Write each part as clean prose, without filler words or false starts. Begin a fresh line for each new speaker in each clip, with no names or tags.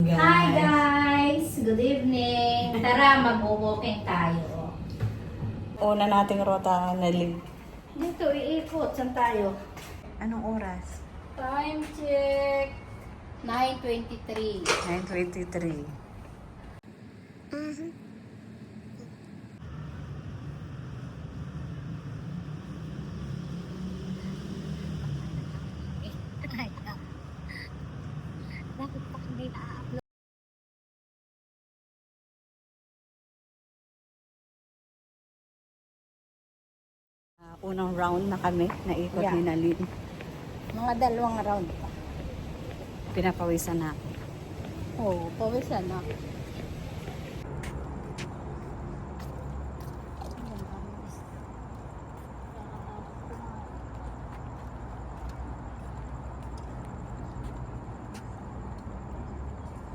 Hi guys! Good evening! Tara, mag-walking tayo.
Una nating rota na
Dito, iikot. Saan tayo?
Anong oras?
Time check. 9:23.
9:23.
Bakit pa hindi na-upload?
Unang round na kami, naikot
Yeah.
ni Nalin.
Mga 2 round pa.
Pinapawisan na.
Oo, pawisan na.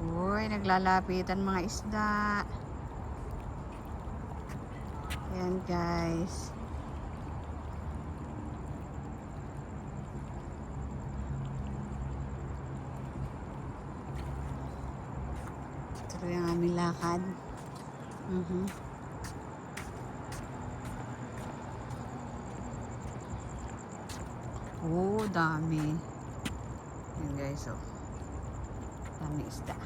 Uy, naglalapitan mga isda. Ayan guys. Tuloy ang aming lakad. Oh, dami. Ayan guys, oh. Dami isda.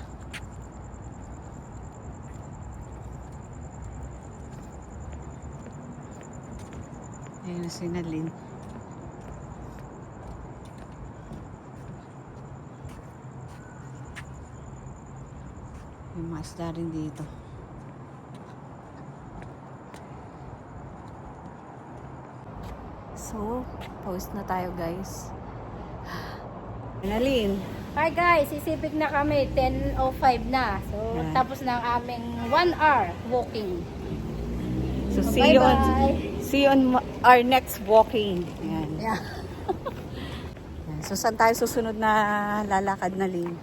Ayun na si Nalin. May mga isda rin dito. So, pause na tayo guys. Nalin.
Hi guys, isipig na kami. 10:05 na. So,
Yeah.
tapos na ang aming 1 hour walking.
So,
So,
see
bye-bye.
you on our next walking. Ayan.
Yeah.
Ayan. So, saan tayo susunod na lalakad na Lin?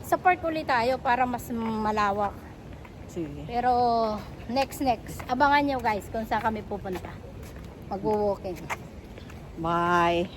Sa park ulit tayo para mas malawak.
Sige.
Pero next. Abangan nyo guys kung saan kami pupunta. Mag-walking.
Bye.